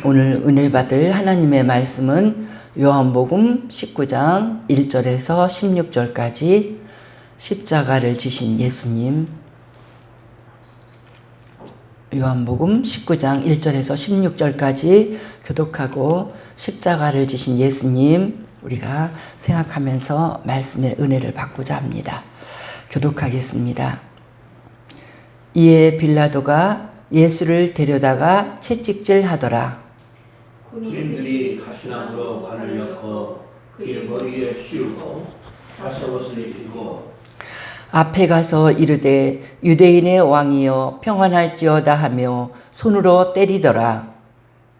오늘 은혜 받을 하나님의 말씀은 요한복음 19장 1절에서 16절까지 십자가를 지신 예수님. 요한복음 19장 1절에서 16절까지 교독하고 십자가를 지신 예수님 우리가 생각하면서 말씀의 은혜를 받고자 합니다. 교독하겠습니다. 이에 빌라도가 예수를 데려다가 채찍질 하더라. 군인들이 가시나무로 관을 엮어 그의 머리에 씌우고 사색옷을 입히고 앞에 가서 이르되 유대인의 왕이여 평안할지어다 하며 손으로 때리더라.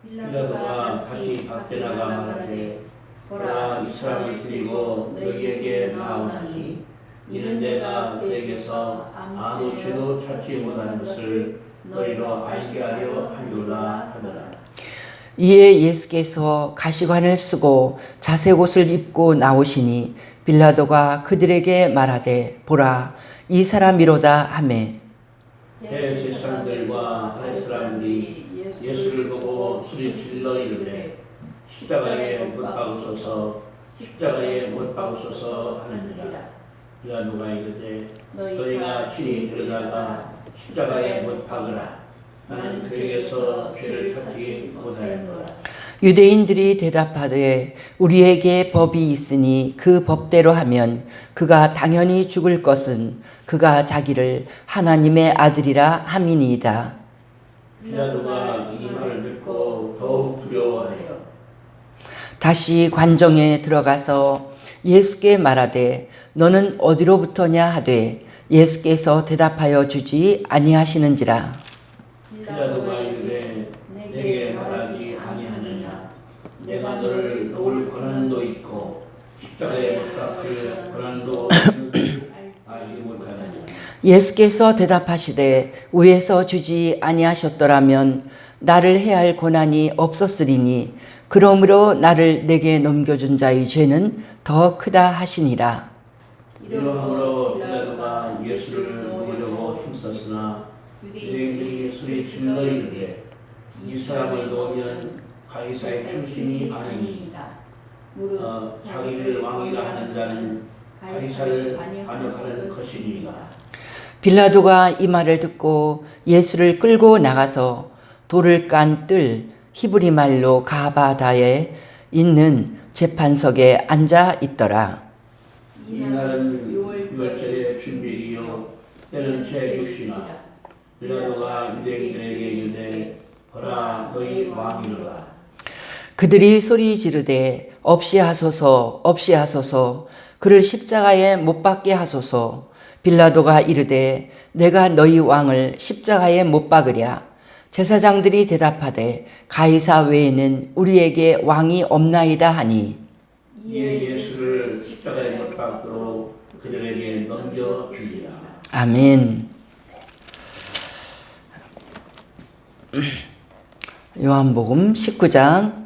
빌라도가 다시 밖에 나가 말하되 보라, 이 사람을 데리고 너희에게 나오나니 이는 내가 너희에게서 아무 죄도 찾지 못한 것을 너희로 알게 하려 함이로라 하더라. 이에 예수께서 가시관을 쓰고 자색옷을 입고 나오시니 빌라도가 그들에게 말하되 보라, 이 사람이로다 하매 대제사장들과 아랫사람들이 예수를 보고 소리질러 이르되 십자가에 못 박으소서, 십자가에 못 박으소서 하느니라. 빌라도가 이르되 너희가 친히 데려다가 십자가에 못 박으라. 나는 그에게서 죄를 찾지 못하였노라. 유대인들이 대답하되 우리에게 법이 있으니 그 법대로 하면 그가 당연히 죽을 것은 그가 자기를 하나님의 아들이라 함이니이다. 빌라도가 이 말을 듣고 더욱 두려워하여 다시 관정에 들어가서 예수께 말하되 너는 어디로부터냐 하되 예수께서 대답하여 주지 아니하시는지라. 빌라도가 이르되 내게 말하지 아니하느냐. 내가 너를 놓을 권한도 있고 십자가에 못 박힐 권한도 있는 줄 알지 못하느냐. 예수께서 대답하시되 위에서 주지 아니하셨더라면 나를 해할 권한이 없었으리니 그러므로 나를 내게 넘겨준 자의 죄는 더 크다 하시니라. 이러함으로 빌라도가 예수를 놓으려고 힘썼으나 유대인들이 소리질러 이르되 이 사람을 놓으면 가이사의 출신이 아니니 자기를 왕이라 하는 자는 가이사를 반역하는 것이니이다. 빌라도가 이 말을 듣고 예수를 끌고 나가서 돌을 깐 뜰 히브리 말로 가바다에 있는 재판석에 앉아 있더라. 이날은 6월절의 준비이요 때는 제6시나 빌라도가 유대인들에게 이르되 보라, 너희 왕이로라. 그들이 소리 지르되 없이 하소서 없이 하소서 그를 십자가에 못 박게 하소서. 빌라도가 이르되 내가 너희 왕을 십자가에 못 박으랴. 제사장들이 대답하되 가이사 외에는 우리에게 왕이 없나이다 하니 이에 예수를 십자가에 못 박도록 그들에게 넘겨주리라. 아멘. 요한복음 19장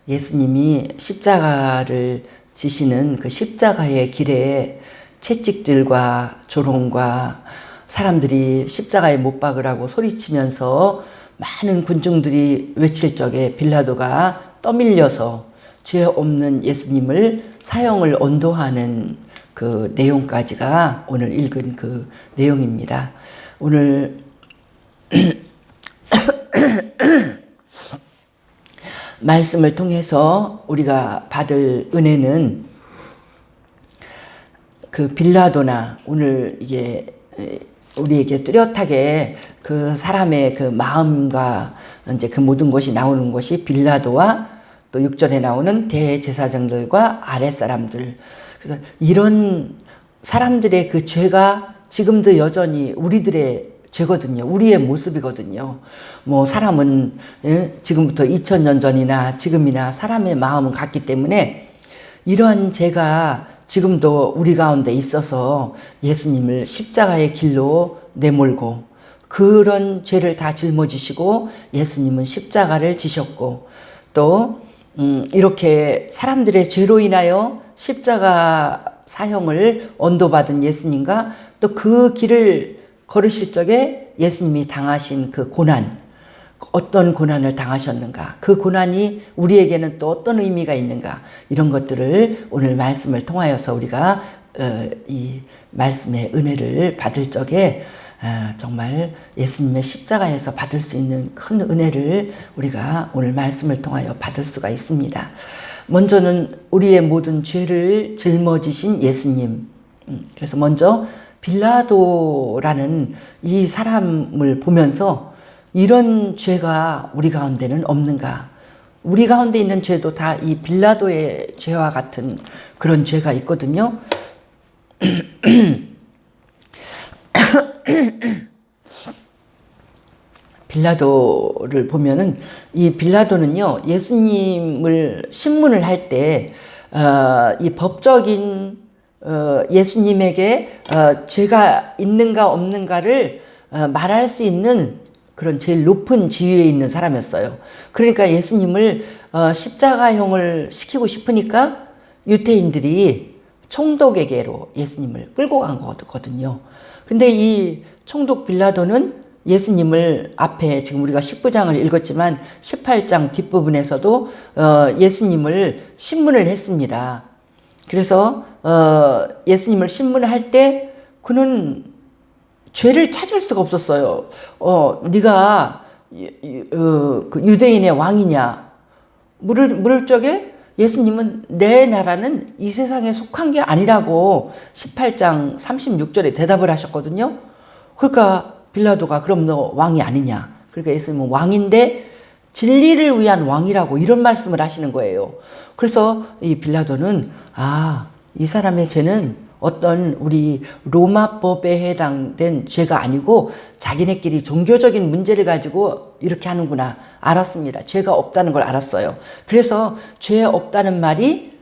예수님이 십자가를 지시는 그 십자가의 길에 채찍질과 조롱과 사람들이 십자가에 못 박으라고 소리치면서 많은 군중들이 외칠 적에 빌라도가 떠밀려서 죄 없는 예수님을 사형을 언도하는 그 내용까지가 오늘 읽은 그 내용입니다. 오늘 말씀을 통해서 우리가 받을 은혜는 그 빌라도나 오늘 이게 우리에게 뚜렷하게 그 사람의 그 마음과 이제 그 모든 것이 나오는 것이 빌라도와 또 6절에 나오는 대제사장들과 아랫사람들. 그래서 이런 사람들의 그 죄가 지금도 여전히 우리들의 죄거든요. 우리의 모습이거든요. 뭐 사람은 지금부터 2000년 전이나 지금이나 사람의 마음은 같기 때문에 이러한 죄가 지금도 우리 가운데 있어서 예수님을 십자가의 길로 내몰고 그런 죄를 다 짊어지시고 예수님은 십자가를 지셨고 또 이렇게 사람들의 죄로 인하여 십자가 사형을 언도받은 예수님과 또 그 길을 걸으실 적에 예수님이 당하신 그 고난, 어떤 고난을 당하셨는가, 그 고난이 우리에게는 또 어떤 의미가 있는가, 이런 것들을 오늘 말씀을 통하여서 우리가 이 말씀의 은혜를 받을 적에 정말 예수님의 십자가에서 받을 수 있는 큰 은혜를 우리가 오늘 말씀을 통하여 받을 수가 있습니다. 먼저는 우리의 모든 죄를 짊어지신 예수님. 그래서 먼저 빌라도라는 이 사람을 보면서 이런 죄가 우리 가운데는 없는가? 우리 가운데 있는 죄도 다 이 빌라도의 죄와 같은 그런 죄가 있거든요. 빌라도를 보면은 이 빌라도는요, 예수님을 신문을 할 때 이 법적인 예수님에게 죄가 있는가 없는가를 말할 수 있는 그런 제일 높은 지위에 있는 사람이었어요. 그러니까 예수님을 십자가형을 시키고 싶으니까 유태인들이 총독에게로 예수님을 끌고 간 거거든요. 근데 이 총독 빌라도는 예수님을 앞에 지금 우리가 19장을 읽었지만 18장 뒷부분에서도 예수님을 신문을 했습니다. 그래서 예수님을 신문을 할 때 그는 죄를 찾을 수가 없었어요. 네가 그 유대인의 왕이냐? 물을 적에 예수님은 내 나라는 이 세상에 속한 게 아니라고 18장 36절에 대답을 하셨거든요. 그러니까 빌라도가 그럼 너 왕이 아니냐? 그러니까 예수님은 왕인데 진리를 위한 왕이라고 이런 말씀을 하시는 거예요. 그래서 이 빌라도는 이 사람의 죄는 어떤 우리 로마법에 해당된 죄가 아니고 자기네끼리 종교적인 문제를 가지고 이렇게 하는구나 알았습니다. 죄가 없다는 걸 알았어요. 그래서 죄 없다는 말이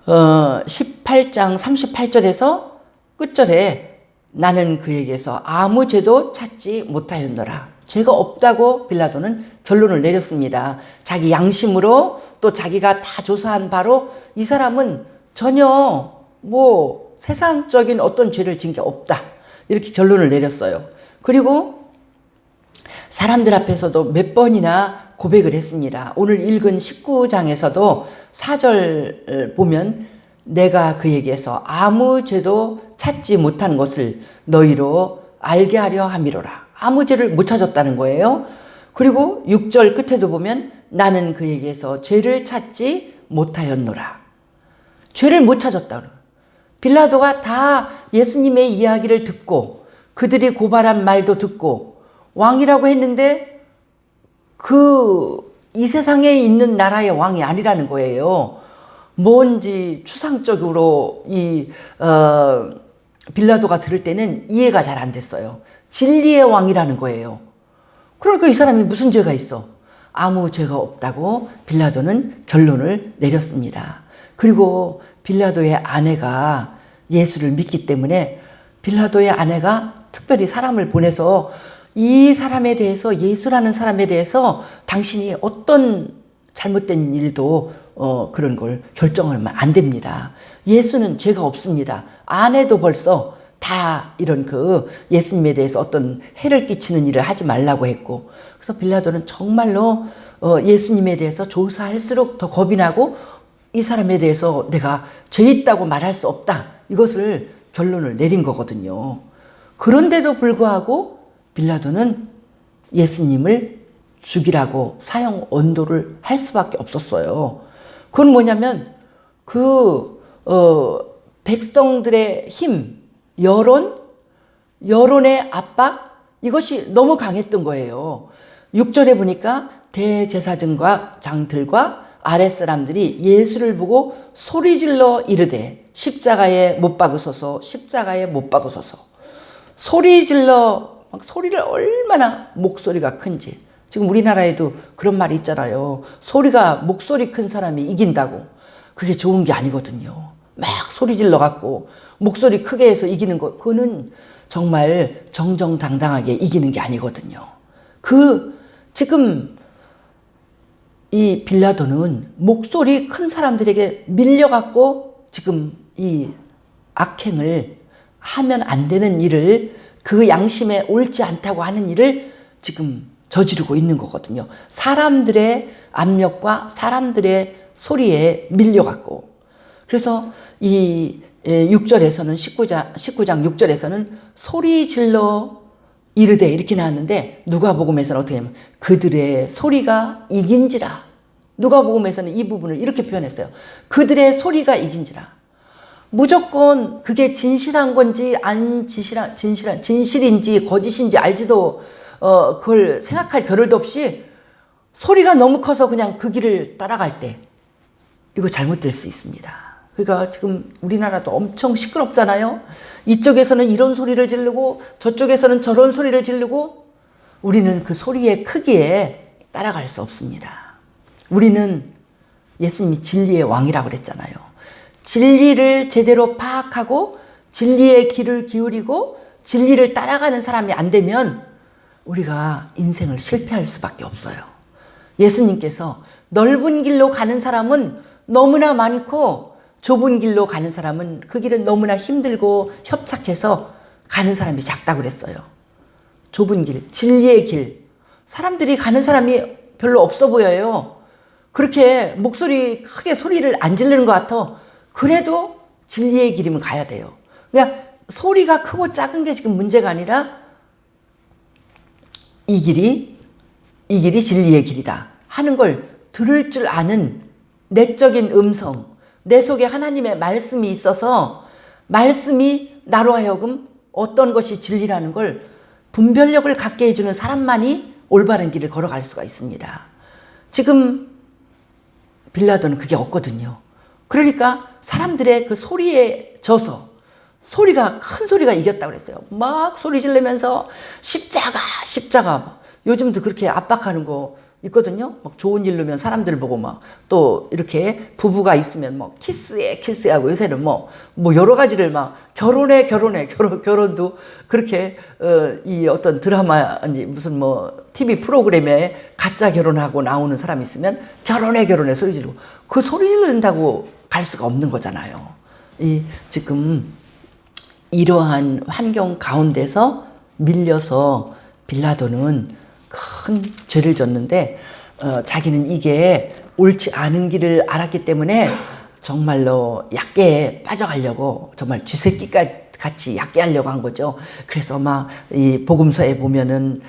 18장 38절에서 끝절에 나는 그에게서 아무 죄도 찾지 못하였노라. 죄가 없다고 빌라도는 결론을 내렸습니다. 자기 양심으로 또 자기가 다 조사한 바로 이 사람은 전혀 세상적인 어떤 죄를 지은 게 없다. 이렇게 결론을 내렸어요. 그리고 사람들 앞에서도 몇 번이나 고백을 했습니다. 오늘 읽은 19장에서도 4절 보면 내가 그에게서 아무 죄도 찾지 못한 것을 너희로 알게 하려 함이로라. 아무 죄를 못 찾았다는 거예요. 그리고 6절 끝에도 보면 나는 그에게서 죄를 찾지 못하였노라. 죄를 못 찾았다. 빌라도가 다 예수님의 이야기를 듣고 그들이 고발한 말도 듣고 왕이라고 했는데 이 세상에 있는 나라의 왕이 아니라는 거예요. 뭔지 추상적으로 빌라도가 들을 때는 이해가 잘 안 됐어요. 진리의 왕이라는 거예요. 그러니까 이 사람이 무슨 죄가 있어? 아무 죄가 없다고 빌라도는 결론을 내렸습니다. 그리고 빌라도의 아내가 예수를 믿기 때문에 빌라도의 아내가 특별히 사람을 보내서 이 사람에 대해서, 예수라는 사람에 대해서 당신이 어떤 잘못된 일도 그런 걸 결정하면 안 됩니다. 예수는 죄가 없습니다. 아내도 벌써 다 이런 예수님에 대해서 어떤 해를 끼치는 일을 하지 말라고 했고, 그래서 빌라도는 정말로 예수님에 대해서 조사할수록 더 겁이 나고 이 사람에 대해서 내가 죄 있다고 말할 수 없다. 이것을 결론을 내린 거거든요. 그런데도 불구하고 빌라도는 예수님을 죽이라고 사형 언도를 할 수밖에 없었어요. 그건 뭐냐면 백성들의 힘, 여론의 압박, 이것이 너무 강했던 거예요. 6절에 보니까 대제사장과 장들과 아랫사람들이 예수를 보고 소리질러 이르되 십자가에 못 박으소서, 십자가에 못 박으소서. 소리질러, 소리를 얼마나 목소리가 큰지. 지금 우리나라에도 그런 말이 있잖아요. 목소리 큰 사람이 이긴다고. 그게 좋은 게 아니거든요. 막 소리질러 갖고 목소리 크게 해서 이기는 거, 그거는 정말 정정당당하게 이기는 게 아니거든요. 지금 이 빌라도는 목소리 큰 사람들에게 밀려갖고 지금 이 악행을 하면 안 되는 일을, 그 양심에 옳지 않다고 하는 일을 지금 저지르고 있는 거거든요. 사람들의 압력과 사람들의 소리에 밀려갖고. 그래서 이 6절에서는 19장 6절에서는 소리 질러 이르되 이렇게 나왔는데 누가복음에서는 어떻게 하냐면 그들의 소리가 이긴지라. 누가복음에서는 이 부분을 이렇게 표현했어요. 그들의 소리가 이긴지라. 무조건 그게 진실한 건지 진실인지 거짓인지 알지도 그걸 생각할 겨를도 없이 소리가 너무 커서 그냥 그 길을 따라갈 때 이거 잘못될 수 있습니다. 그러니까 지금 우리나라도 엄청 시끄럽잖아요. 이쪽에서는 이런 소리를 지르고 저쪽에서는 저런 소리를 지르고 우리는 그 소리의 크기에 따라갈 수 없습니다. 우리는 예수님이 진리의 왕이라고 그랬잖아요. 진리를 제대로 파악하고 진리의 귀를 기울이고 진리를 따라가는 사람이 안 되면 우리가 인생을 실패할 수밖에 없어요. 예수님께서 넓은 길로 가는 사람은 너무나 많고 좁은 길로 가는 사람은 그 길은 너무나 힘들고 협착해서 가는 사람이 작다고 그랬어요. 좁은 길, 진리의 길. 사람들이 가는 사람이 별로 없어 보여요. 그렇게 목소리 크게 소리를 안 지르는 것 같아. 그래도 진리의 길이면 가야 돼요. 그러니까 소리가 크고 작은 게 지금 문제가 아니라 이 길이 진리의 길이다 하는 걸 들을 줄 아는 내적인 음성, 내 속에 하나님의 말씀이 있어서 말씀이 나로 하여금 어떤 것이 진리라는 걸 분별력을 갖게 해주는 사람만이 올바른 길을 걸어갈 수가 있습니다. 지금 빌라도는 그게 없거든요. 그러니까 사람들의 그 소리에 져서 큰 소리가 이겼다고 그랬어요. 막 소리 지르면서 십자가 요즘도 그렇게 압박하는 거 있거든요. 막 좋은 일로면 사람들 보고 막 또 이렇게 부부가 있으면 뭐 키스하고 요새는 뭐 여러 가지를 막 결혼도 그렇게 이 어떤 드라마 아니 무슨 뭐 TV 프로그램에 가짜 결혼하고 나오는 사람이 있으면 결혼해 소리 지르고 그 소리 지른다고 갈 수가 없는 거잖아요. 이 지금 이러한 환경 가운데서 밀려서 빌라도는 큰 죄를 졌는데 자기는 이게 옳지 않은 길을 알았기 때문에 정말로 약계에 빠져가려고 정말 쥐새끼같이 약게 하려고 한 거죠. 그래서 막 이 복음서에 보면은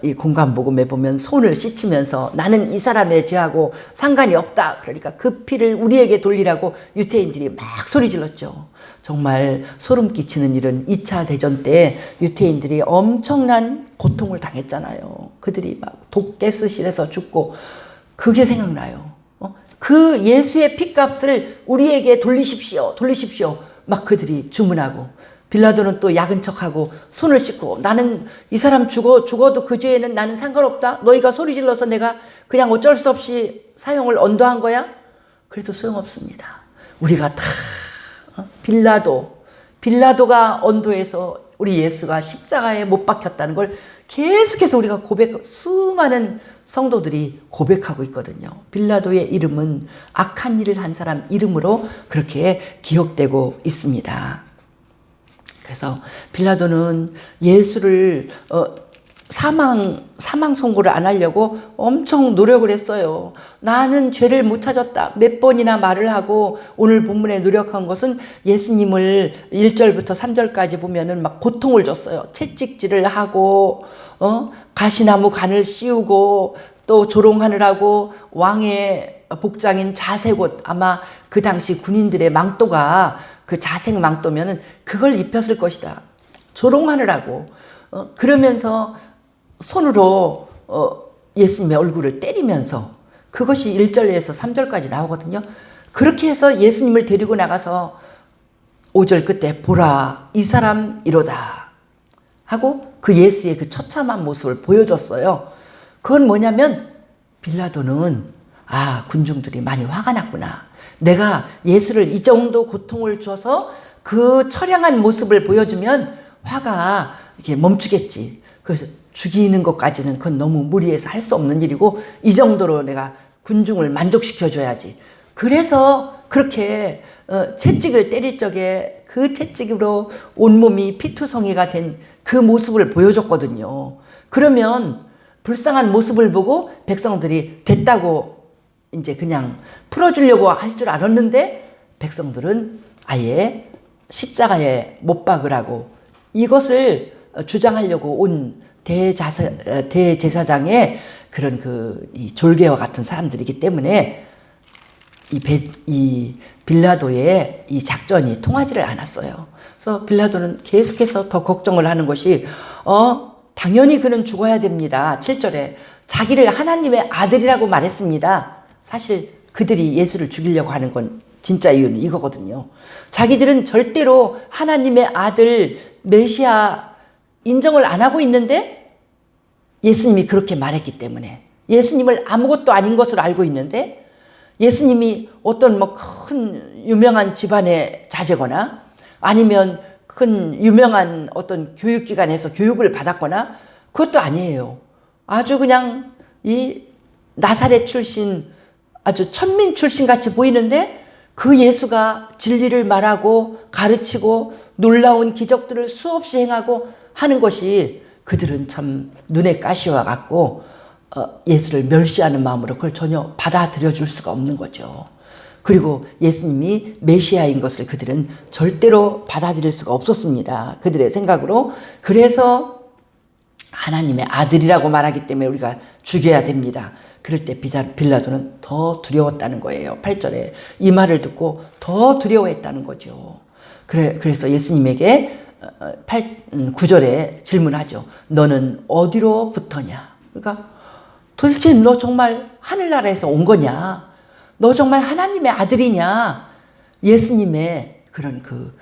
이 공간 복음에 보면 손을 씻으면서 나는 이 사람의 죄하고 상관이 없다. 그러니까 그 피를 우리에게 돌리라고 유태인들이 막 소리 질렀죠. 정말 소름 끼치는 일은 2차 대전 때 유태인들이 엄청난 고통을 당했잖아요. 그들이 막 독가스실에서 죽고 그게 생각나요. 그 예수의 피값을 우리에게 돌리십시오. 막 그들이 주문하고 빌라도는 또 약은 척하고 손을 씻고 나는 이 사람 죽어도 그 죄에는 나는 상관없다. 너희가 소리 질러서 내가 그냥 어쩔 수 없이 사형을 언도한 거야? 그래도 소용없습니다. 우리가 다 빌라도가 언도해서 우리 예수가 십자가에 못 박혔다는 걸 계속해서 우리가 수많은 성도들이 고백하고 있거든요. 빌라도의 이름은 악한 일을 한 사람 이름으로 그렇게 기억되고 있습니다. 그래서 빌라도는 예수를 사망 선고를 안 하려고 엄청 노력을 했어요. 나는 죄를 못 찾았다. 몇 번이나 말을 하고 오늘 본문에 노력한 것은 예수님을 1절부터 3절까지 보면은 막 고통을 줬어요. 채찍질을 하고 가시나무 간을 씌우고 또 조롱하느라고 왕의 복장인 자색옷, 아마 그 당시 군인들의 망토가 그 자색 망토면은 그걸 입혔을 것이다. 조롱하느라고 그러면서 손으로 예수님의 얼굴을 때리면서 그것이 1절에서 3절까지 나오거든요. 그렇게 해서 예수님을 데리고 나가서 5절 끝에 보라 이 사람 이로다 하고 그 예수의 그 처참한 모습을 보여줬어요. 그건 뭐냐면 빌라도는 군중들이 많이 화가 났구나. 내가 예수를 이 정도 고통을 줘서 그 처량한 모습을 보여주면 화가 이렇게 멈추겠지. 그래서 죽이는 것까지는 그건 너무 무리해서 할 수 없는 일이고 이 정도로 내가 군중을 만족시켜줘야지. 그래서 그렇게 채찍을 때릴 적에 그 채찍으로 온몸이 피투성이가 된 그 모습을 보여줬거든요. 그러면 불쌍한 모습을 보고 백성들이 됐다고 이제 그냥 풀어주려고 할 줄 알았는데 백성들은 아예 십자가에 못 박으라고 이것을 주장하려고 온 대제사장의 그런 이 졸개와 같은 사람들이기 때문에 이 빌라도의 이 작전이 통하지를 않았어요. 그래서 빌라도는 계속해서 더 걱정을 하는 것이 당연히 그는 죽어야 됩니다. 7절에 자기를 하나님의 아들이라고 말했습니다. 사실 그들이 예수를 죽이려고 하는 건 진짜 이유는 이거거든요. 자기들은 절대로 하나님의 아들 메시아 인정을 안 하고 있는데 예수님이 그렇게 말했기 때문에 예수님을 아무것도 아닌 것으로 알고 있는데 예수님이 어떤 큰 유명한 집안의 자제거나 아니면 큰 유명한 어떤 교육기관에서 교육을 받았거나 그것도 아니에요. 아주 그냥 이 나사렛 출신 아주 천민 출신 같이 보이는데 그 예수가 진리를 말하고 가르치고 놀라운 기적들을 수없이 행하고 하는 것이 그들은 참 눈에 가시와 같고 예수를 멸시하는 마음으로 그걸 전혀 받아들여 줄 수가 없는 거죠. 그리고 예수님이 메시아인 것을 그들은 절대로 받아들일 수가 없었습니다. 그들의 생각으로. 그래서 하나님의 아들이라고 말하기 때문에 우리가 죽여야 됩니다. 그럴 때 빌라도는 더 두려웠다는 거예요. 8절에 이 말을 듣고 더 두려워했다는 거죠. 그래서 예수님에게 9절에 질문하죠. 너는 어디로부터냐? 그러니까 도대체 너 정말 하늘나라에서 온 거냐? 너 정말 하나님의 아들이냐? 예수님의 그런 그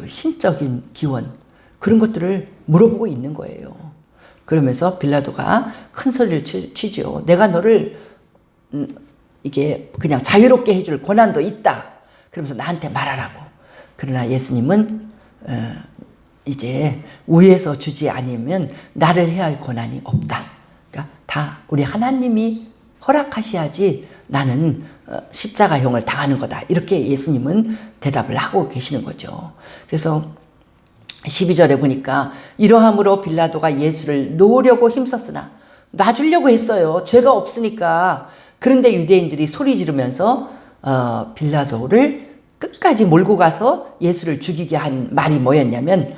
신적인 기원 그런 것들을 물어보고 있는 거예요. 그러면서 빌라도가 큰 소리를 치죠. 내가 너를 이게 그냥 자유롭게 해줄 권한도 있다. 그러면서 나한테 말하라고. 그러나 예수님은 이제 위에서 주지 않으면 나를 해야 할 권한이 없다. 그러니까 다 우리 하나님이 허락하셔야지 나는 십자가형을 당하는 거다. 이렇게 예수님은 대답을 하고 계시는 거죠. 그래서 12절에 보니까 이러함으로 빌라도가 예수를 놓으려고 힘썼으나 놔주려고 했어요. 죄가 없으니까. 그런데 유대인들이 소리 지르면서 빌라도를 끝까지 몰고 가서 예수를 죽이게 한 말이 뭐였냐면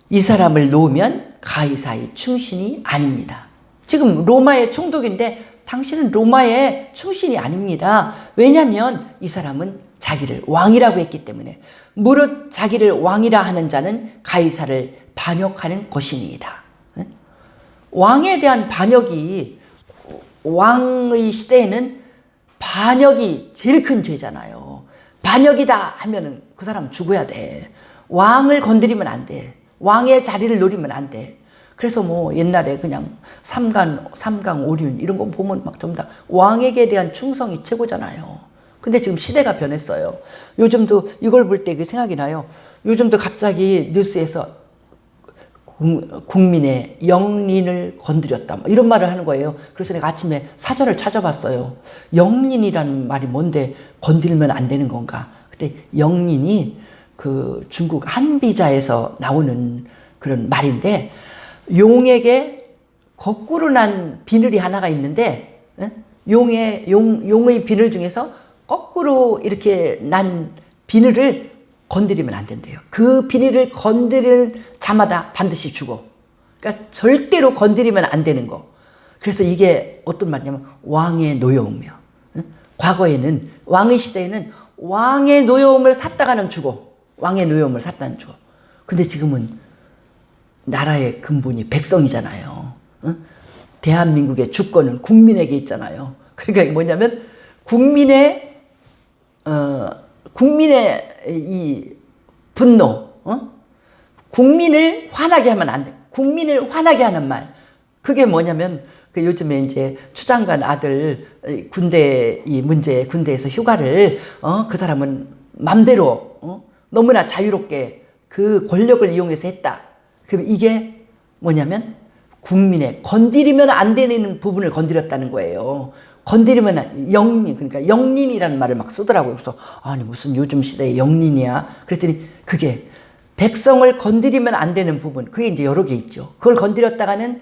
이 사람을 놓으면 가이사의 충신이 아닙니다. 지금 로마의 총독인데 당신은 로마의 충신이 아닙니다. 왜냐하면 이 사람은 자기를 왕이라고 했기 때문에 무릇 자기를 왕이라 하는 자는 가이사를 반역하는 것이니이다. 왕에 대한 반역이 왕의 시대에는 반역이 제일 큰 죄잖아요. 반역이다 하면은 그 사람 죽어야 돼. 왕을 건드리면 안 돼. 왕의 자리를 노리면 안 돼. 그래서 뭐 옛날에 그냥 삼강오륜 이런 거 보면 막 전부 다 왕에게 대한 충성이 최고잖아요. 근데 지금 시대가 변했어요. 요즘도 이걸 볼 때 그 생각이 나요. 요즘도 갑자기 뉴스에서 국민의 영린을 건드렸다. 이런 말을 하는 거예요. 그래서 내가 아침에 사전을 찾아봤어요. 영린이라는 말이 뭔데 건들면 안 되는 건가? 그때 영린이 그 중국 한비자에서 나오는 그런 말인데 용에게 거꾸로 난 비늘이 하나가 있는데 용의 비늘 중에서 거꾸로 이렇게 난 비늘을 건드리면 안 된대요. 그 비닐을 건드리는 자마다 반드시 죽어. 그러니까 절대로 건드리면 안 되는 거. 그래서 이게 어떤 말이냐면 왕의 노여움이요. 과거에는 왕의 시대에는 왕의 노여움을 샀다가는 죽어. 왕의 노여움을 샀다는 죽어. 근데 지금은 나라의 근본이 백성이잖아요. 대한민국의 주권은 국민에게 있잖아요. 그러니까 뭐냐면 국민의 이 분노, 국민을 화나게 하면 안 돼. 국민을 화나게 하는 말. 그게 뭐냐면 그 요즘에 이제 추장관 아들 군대 이 문제 군대에서 휴가를 그 사람은 맘대로 너무나 자유롭게 그 권력을 이용해서 했다. 그럼 이게 뭐냐면 국민의 건드리면 안 되는 부분을 건드렸다는 거예요. 건드리면 영린, 그러니까 영린이라는 말을 막 쓰더라고요. 그래서 아니 무슨 요즘 시대에 영린이야? 그랬더니 그게 백성을 건드리면 안 되는 부분, 그게 이제 여러 개 있죠. 그걸 건드렸다가는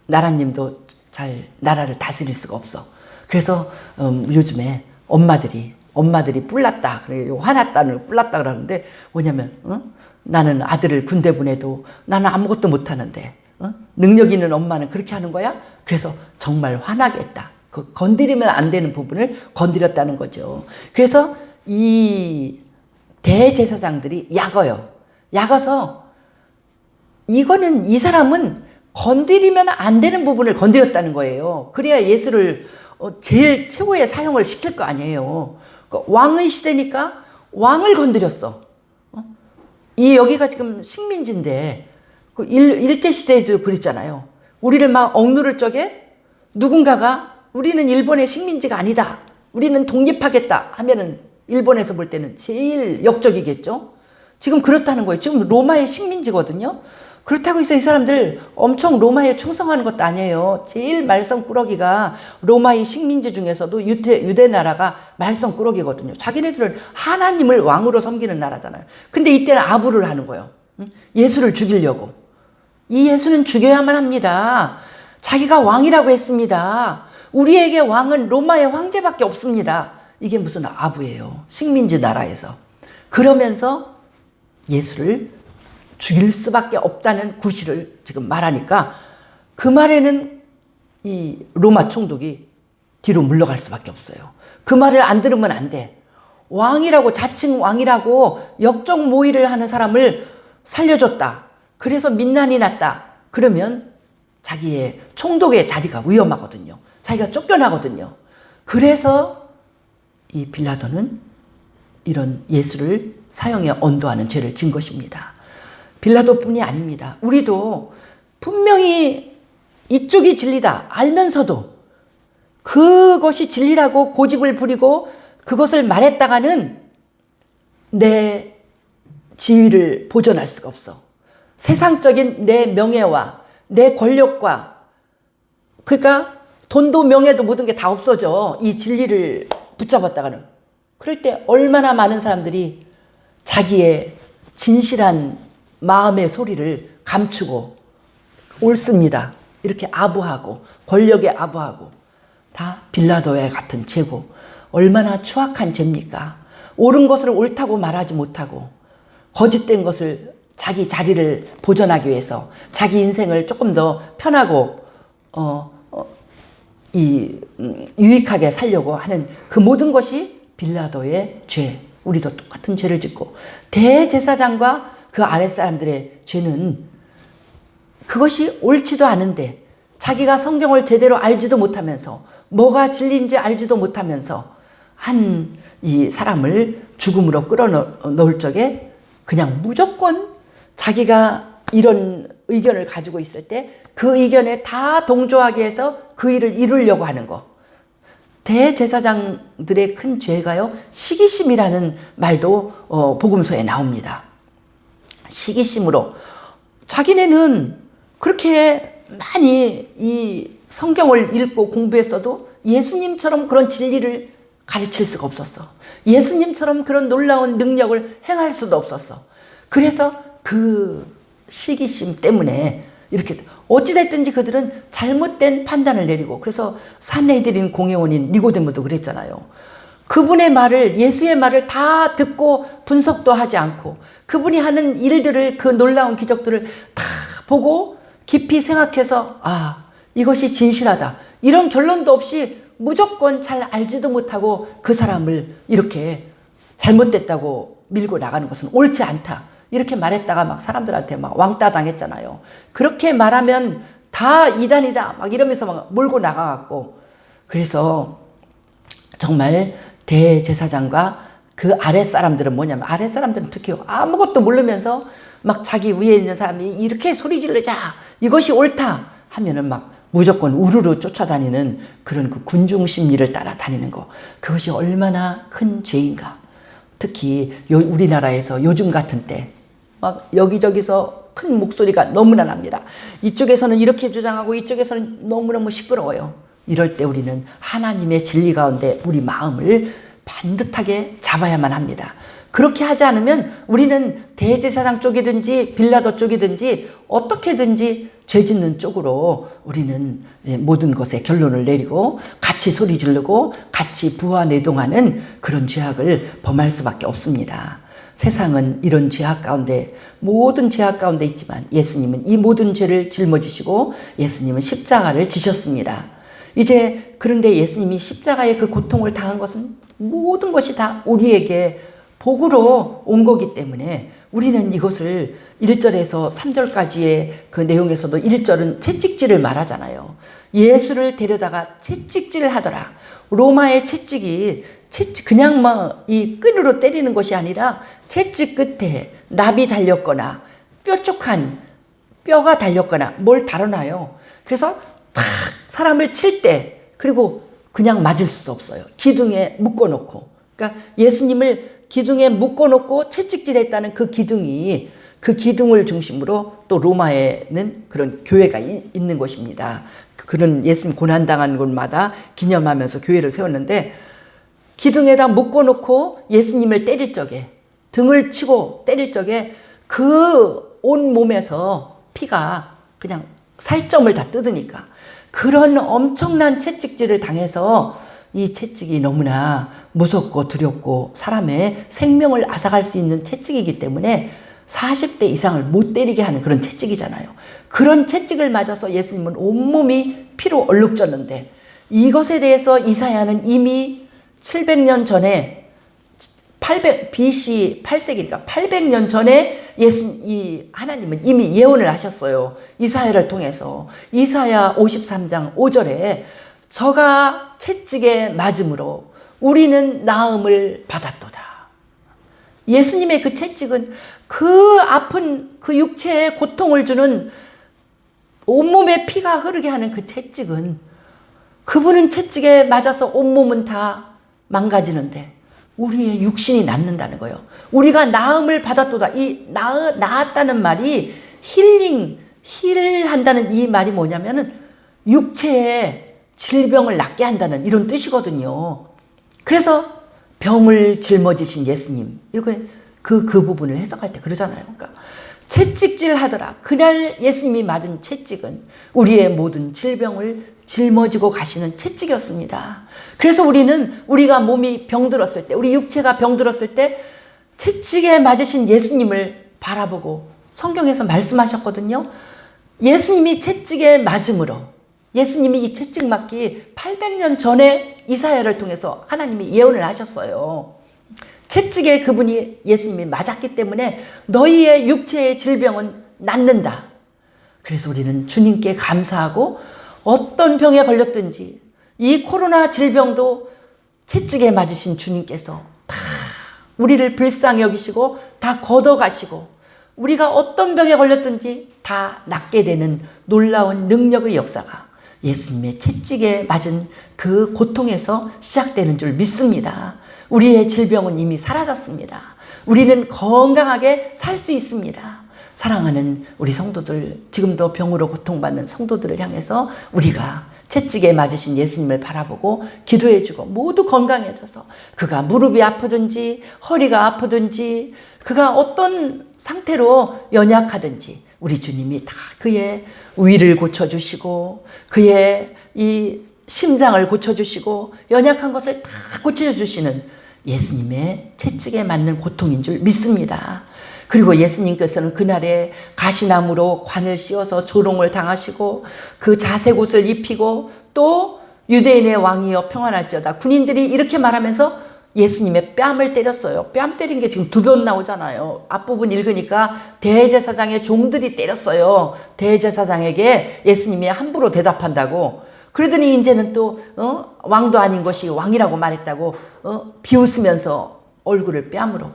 나라님도 잘 나라를 다스릴 수가 없어. 그래서 요즘에 엄마들이 뿔났다, 그래 화났다는 뿔났다 그러는데 뭐냐면 나는 아들을 군대 보내도 나는 아무것도 못하는데 능력 있는 엄마는 그렇게 하는 거야? 그래서 정말 화나게 했다. 그 건드리면 안 되는 부분을 건드렸다는 거죠. 그래서 이 대제사장들이 약어서 이거는 이 사람은 건드리면 안 되는 부분을 건드렸다는 거예요. 그래야 예수를 제일 최고의 사형을 시킬 거 아니에요. 그러니까 왕의 시대니까 왕을 건드렸어. 이 여기가 지금 식민지인데 그 일제 시대에도 그랬잖아요. 우리를 막 억누를 적에 누군가가 우리는 일본의 식민지가 아니다, 우리는 독립하겠다 하면은 일본에서 볼 때는 제일 역적이겠죠. 지금 그렇다는 거예요. 지금 로마의 식민지거든요. 그렇다고 해서 이 사람들 엄청 로마에 충성하는 것도 아니에요. 제일 말썽꾸러기가 로마의 식민지 중에서도 유대 나라가 말썽꾸러기거든요. 자기네들은 하나님을 왕으로 섬기는 나라잖아요. 근데 이때는 아부를 하는 거예요. 예수를 죽이려고. 이 예수는 죽여야만 합니다. 자기가 왕이라고 했습니다. 우리에게 왕은 로마의 황제밖에 없습니다. 이게 무슨 아부예요. 식민지 나라에서. 그러면서 예수를 죽일 수밖에 없다는 구실을 지금 말하니까 그 말에는 이 로마 총독이 뒤로 물러갈 수밖에 없어요. 그 말을 안 들으면 안 돼. 왕이라고, 자칭 왕이라고 역적 모의를 하는 사람을 살려줬다. 그래서 민난이 났다. 그러면 자기의 총독의 자리가 위험하거든요. 자기가 쫓겨나거든요. 그래서 이 빌라도는 이런 예수를 사형에 언도하는 죄를 진 것입니다. 빌라도뿐이 아닙니다. 우리도 분명히 이쪽이 진리다 알면서도 그것이 진리라고 고집을 부리고 그것을 말했다가는 내 지위를 보존할 수가 없어. 세상적인 내 명예와 내 권력과, 그러니까 돈도 명예도 모든 게 다 없어져. 이 진리를 붙잡았다가는. 그럴 때 얼마나 많은 사람들이 자기의 진실한 마음의 소리를 감추고 옳습니다, 이렇게 아부하고 권력에 아부하고. 다 빌라도와 같은 죄고, 얼마나 추악한 죄입니까? 옳은 것을 옳다고 말하지 못하고 거짓된 것을 자기 자리를 보존하기 위해서 자기 인생을 조금 더 편하고 유익하게 살려고 하는 그 모든 것이 빌라도의 죄. 우리도 똑같은 죄를 짓고, 대제사장과 그 아랫사람들의 죄는 그것이 옳지도 않은데 자기가 성경을 제대로 알지도 못하면서 뭐가 진리인지 알지도 못하면서 한 이 사람을 죽음으로 끌어넣을 적에 그냥 무조건 자기가 이런 의견을 가지고 있을 때 그 의견에 다 동조하게 해서 그 일을 이루려고 하는 거. 대제사장들의 큰 죄가요, 시기심이라는 말도 복음서에 나옵니다. 시기심으로 자기네는 그렇게 많이 이 성경을 읽고 공부했어도 예수님처럼 그런 진리를 가르칠 수가 없었어. 예수님처럼 그런 놀라운 능력을 행할 수도 없었어. 그래서 그 시기심 때문에 이렇게 어찌됐든지 그들은 잘못된 판단을 내리고, 그래서 산헤드린 공회원인 니고데모도 그랬잖아요. 그분의 말을, 예수의 말을 다 듣고 분석도 하지 않고 그분이 하는 일들을, 그 놀라운 기적들을 다 보고 깊이 생각해서 이것이 진실하다, 이런 결론도 없이 무조건 잘 알지도 못하고 그 사람을 이렇게 잘못됐다고 밀고 나가는 것은 옳지 않다, 이렇게 말했다가 막 사람들한테 막 왕따 당했잖아요. 그렇게 말하면 다 이단이다 막 이러면서 막 몰고 나가갖고. 그래서 정말 대제사장과 그 아랫사람들은 뭐냐면, 아랫사람들은 특히 아무것도 모르면서 막 자기 위에 있는 사람이 이렇게 소리 지르자, 이것이 옳다 하면은 막 무조건 우르르 쫓아다니는 그런 그 군중 심리를 따라다니는 거. 그것이 얼마나 큰 죄인가. 특히 우리나라에서 요즘 같은 때 막 여기저기서 큰 목소리가 너무나 납니다. 이쪽에서는 이렇게 주장하고 이쪽에서는 너무너무 시끄러워요. 이럴 때 우리는 하나님의 진리 가운데 우리 마음을 반듯하게 잡아야만 합니다. 그렇게 하지 않으면 우리는 대제사장 쪽이든지 빌라도 쪽이든지 어떻게든지 죄 짓는 쪽으로 우리는 모든 것에 결론을 내리고 같이 소리 지르고 같이 부화내동하는 그런 죄악을 범할 수밖에 없습니다. 세상은 이런 죄악 가운데, 모든 죄악 가운데 있지만 예수님은 이 모든 죄를 짊어지시고 예수님은 십자가를 지셨습니다. 이제 그런데 예수님이 십자가의 그 고통을 당한 것은 모든 것이 다 우리에게 복으로 온 거기 때문에 우리는 이것을 1절에서 3절까지의 그 내용에서도 1절은 채찍질을 말하잖아요. 예수를 데려다가 채찍질을 하더라. 로마의 채찍이 그냥 뭐 이 끈으로 때리는 것이 아니라 채찍 끝에 납이 달렸거나 뾰족한 뼈가 달렸거나 뭘 달아놔요. 그래서 탁 사람을 칠 때 그리고 그냥 맞을 수 없어요. 기둥에 묶어놓고. 그러니까 예수님을 기둥에 묶어놓고 채찍질했다는 그 기둥이, 그 기둥을 중심으로 또 로마에는 그런 교회가 있는 것입니다. 그런 예수님 고난당한 곳마다 기념하면서 교회를 세웠는데 기둥에다 묶어놓고 예수님을 때릴 적에, 등을 치고 때릴 적에 그 온 몸에서 피가 그냥 살점을 다 뜯으니까 그런 엄청난 채찍질을 당해서 이 채찍이 너무나 무섭고 두렵고 사람의 생명을 앗아갈 수 있는 채찍이기 때문에 40대 이상을 못 때리게 하는 그런 채찍이잖아요. 그런 채찍을 맞아서 예수님은 온몸이 피로 얼룩졌는데 이것에 대해서 이사야는 이미 700년 전에 BC 8세기니까 800년 전에 하나님은 이미 예언을 하셨어요. 이사야를 통해서. 이사야 53장 5절에 저가 채찍에 맞음으로 우리는 나음을 받았도다. 예수님의 그 채찍은 그 아픈 그 육체에 고통을 주는 온몸에 피가 흐르게 하는 그 채찍은 그분은 채찍에 맞아서 온몸은 다 망가지는데 우리의 육신이 낫는다는 거예요. 우리가 나음을 받았도다. 이 나았다는 말이 힐한다는 이 말이 뭐냐면은 육체의 질병을 낫게 한다는 이런 뜻이거든요. 그래서 병을 짊어지신 예수님. 이렇게 그 부분을 해석할 때 그러잖아요. 그러니까 채찍질 하더라. 그날 예수님이 맞은 채찍은 우리의 모든 질병을 짊어지고 가시는 채찍이었습니다. 그래서 우리가 몸이 병들었을 때, 우리 육체가 병들었을 때 채찍에 맞으신 예수님을 바라보고 성경에서 말씀하셨거든요. 예수님이 채찍에 맞음으로, 예수님이 이 채찍 맞기 800년 전에 이사야를 통해서 하나님이 예언을 하셨어요. 채찍에 그분이 예수님이 맞았기 때문에 너희의 육체의 질병은 낫는다. 그래서 우리는 주님께 감사하고 어떤 병에 걸렸든지 이 코로나 질병도 채찍에 맞으신 주님께서 다 우리를 불쌍히 여기시고 다 걷어가시고 우리가 어떤 병에 걸렸든지 다 낫게 되는 놀라운 능력의 역사가 예수님의 채찍에 맞은 그 고통에서 시작되는 줄 믿습니다. 우리의 질병은 이미 사라졌습니다. 우리는 건강하게 살 수 있습니다. 사랑하는 우리 성도들, 지금도 병으로 고통받는 성도들을 향해서 우리가 채찍에 맞으신 예수님을 바라보고 기도해주고 모두 건강해져서 그가 무릎이 아프든지 허리가 아프든지 그가 어떤 상태로 연약하든지 우리 주님이 다 그의 위를 고쳐주시고 그의 이 심장을 고쳐주시고 연약한 것을 다 고쳐주시는 예수님의 채찍에 맞는 고통인 줄 믿습니다. 그리고 예수님께서는 그날에 가시나무로 관을 씌워서 조롱을 당하시고 그 자색 옷을 입히고 또 유대인의 왕이여 평안할지어다. 군인들이 이렇게 말하면서 예수님의 뺨을 때렸어요. 뺨 때린 게 지금 2번 나오잖아요. 앞부분 읽으니까 대제사장의 종들이 때렸어요. 대제사장에게 예수님이 함부로 대답한다고. 그러더니 이제는 또 왕도 아닌 것이 왕이라고 말했다고 비웃으면서 얼굴을 뺨으로.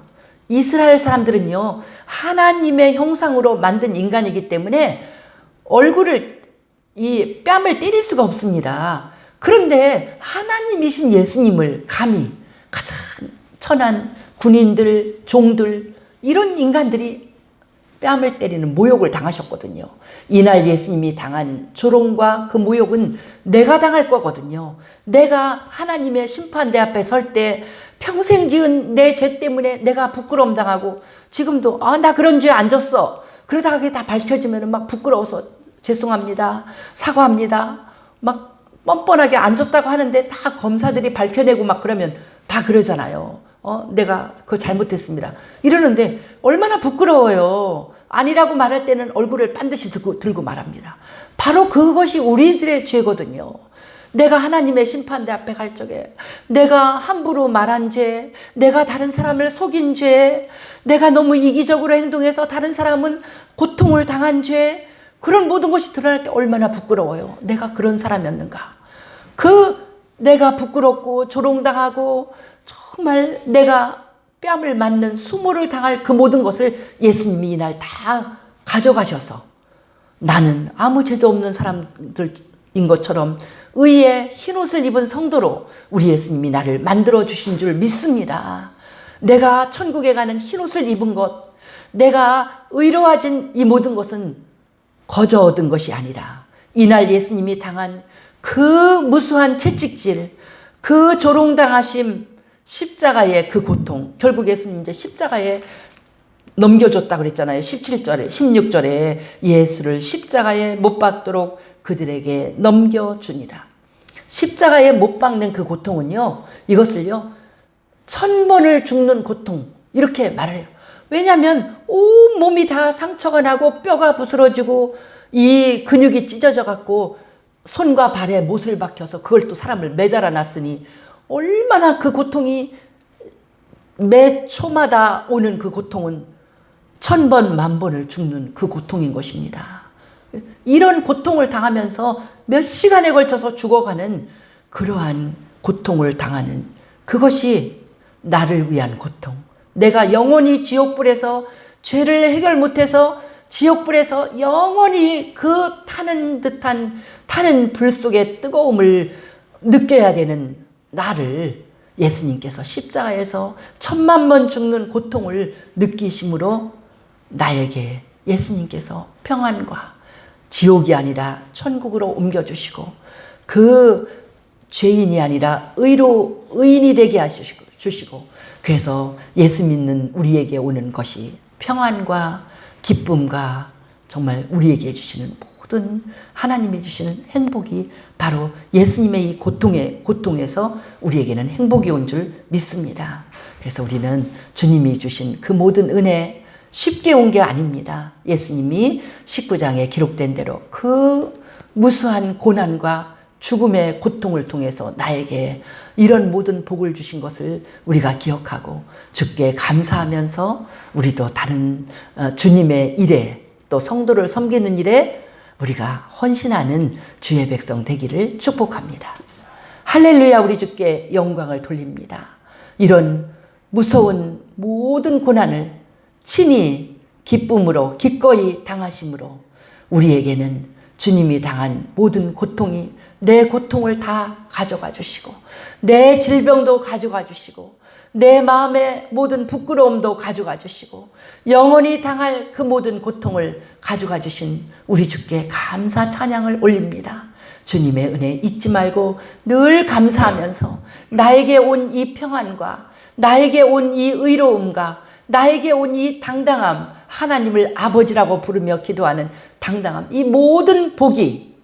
이스라엘 사람들은요 하나님의 형상으로 만든 인간이기 때문에 얼굴을 이 뺨을 때릴 수가 없습니다. 그런데 하나님이신 예수님을 감히 가장 천한 군인들, 종들 이런 인간들이 뺨을 때리는 모욕을 당하셨거든요. 이날 예수님이 당한 조롱과 그 모욕은 내가 당할 거거든요. 내가 하나님의 심판대 앞에 설 때 평생 지은 내 죄 때문에 내가 부끄러움 당하고 지금도 나 그런 죄 안 졌어. 그러다가 그게 다 밝혀지면 막 부끄러워서 죄송합니다. 사과합니다. 막 뻔뻔하게 안 졌다고 하는데 다 검사들이 밝혀내고 막 그러면 다 그러잖아요. 내가 그거 잘못했습니다. 이러는데 얼마나 부끄러워요. 아니라고 말할 때는 얼굴을 반드시 들고 말합니다. 바로 그것이 우리들의 죄거든요. 내가 하나님의 심판대 앞에 갈 적에 내가 함부로 말한 죄, 내가 다른 사람을 속인 죄, 내가 너무 이기적으로 행동해서 다른 사람은 고통을 당한 죄, 그런 모든 것이 드러날 때 얼마나 부끄러워요. 내가 그런 사람이었는가. 내가 부끄럽고 조롱당하고 정말 내가 뺨을 맞는 수모를 당할 그 모든 것을 예수님이 이날 다 가져가셔서 나는 아무 죄도 없는 사람들인 것처럼 의의 흰옷을 입은 성도로 우리 예수님이 나를 만들어 주신 줄 믿습니다. 내가 천국에 가는 흰옷을 입은 것, 내가 의로워진 이 모든 것은 거저 얻은 것이 아니라 이날 예수님이 당한 그 무수한 채찍질, 그 조롱당하심, 십자가의 그 고통, 결국 예수님 이제 십자가에 넘겨줬다고 그랬잖아요. 17절에, 16절에 예수를 십자가에 못 박도록 그들에게 넘겨주니라. 십자가에 못 박는 그 고통은요, 이것을요, 1000번을 죽는 고통, 이렇게 말을 해요. 왜냐하면 온 몸이 다 상처가 나고 뼈가 부스러지고 이 근육이 찢어져 갖고 손과 발에 못을 박혀서 그걸 또 사람을 매달아 놨으니 얼마나 그 고통이 매 초마다 오는 그 고통은 1000번, 10,000번을 죽는 그 고통인 것입니다. 이런 고통을 당하면서 몇 시간에 걸쳐서 죽어가는 그러한 고통을 당하는 그것이 나를 위한 고통. 내가 영원히 지옥불에서 죄를 해결 못해서 지옥불에서 영원히 그 타는 불 속의 뜨거움을 느껴야 되는 나를 예수님께서 십자가에서 10,000,000번 죽는 고통을 느끼심으로 나에게 예수님께서 평안과 지옥이 아니라 천국으로 옮겨주시고 그 죄인이 아니라 의인이 되게 하시고 그래서 예수 믿는 우리에게 오는 것이 평안과 기쁨과 정말 우리에게 주시는 모든 하나님이 주시는 행복이 바로 예수님의 이 고통에서 우리에게는 행복이 온 줄 믿습니다. 그래서 우리는 주님이 주신 그 모든 은혜 쉽게 온 게 아닙니다. 예수님이 19장에 기록된 대로 그 무수한 고난과 죽음의 고통을 통해서 나에게 이런 모든 복을 주신 것을 우리가 기억하고 주께 감사하면서 우리도 다른 주님의 일에 또 성도를 섬기는 일에 우리가 헌신하는 주의 백성 되기를 축복합니다. 할렐루야. 우리 주께 영광을 돌립니다. 이런 무서운 모든 고난을 친히 기쁨으로 기꺼이 당하심으로 우리에게는 주님이 당한 모든 고통이 내 고통을 다 가져가 주시고 내 질병도 가져가 주시고 내 마음의 모든 부끄러움도 가져가 주시고 영원히 당할 그 모든 고통을 가져가 주신 우리 주께 감사 찬양을 올립니다. 주님의 은혜 잊지 말고 늘 감사하면서 나에게 온 이 평안과 나에게 온 이 의로움과 나에게 온 이 당당함, 하나님을 아버지라고 부르며 기도하는 당당함, 이 모든 복이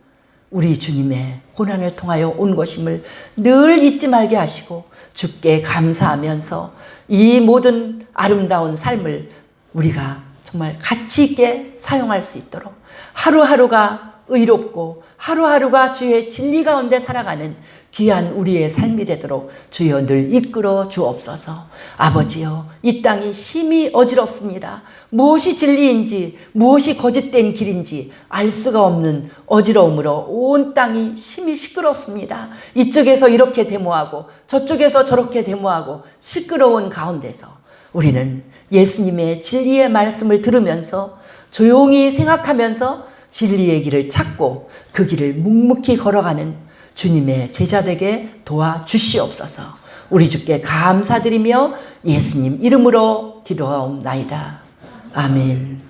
우리 주님의 고난을 통하여 온 것임을 늘 잊지 말게 하시고 주께 감사하면서 이 모든 아름다운 삶을 우리가 정말 가치 있게 사용할 수 있도록 하루하루가 의롭고 하루하루가 주의 진리 가운데 살아가는 귀한 우리의 삶이 되도록 주여 늘 이끌어 주옵소서. 아버지여, 이 땅이 심히 어지럽습니다. 무엇이 진리인지 무엇이 거짓된 길인지 알 수가 없는 어지러움으로 온 땅이 심히 시끄럽습니다. 이쪽에서 이렇게 데모하고 저쪽에서 저렇게 데모하고 시끄러운 가운데서 우리는 예수님의 진리의 말씀을 들으면서 조용히 생각하면서 진리의 길을 찾고 그 길을 묵묵히 걸어가는 주님의 제자되게 도와주시옵소서. 우리 주께 감사드리며 예수님 이름으로 기도하옵나이다. 아멘.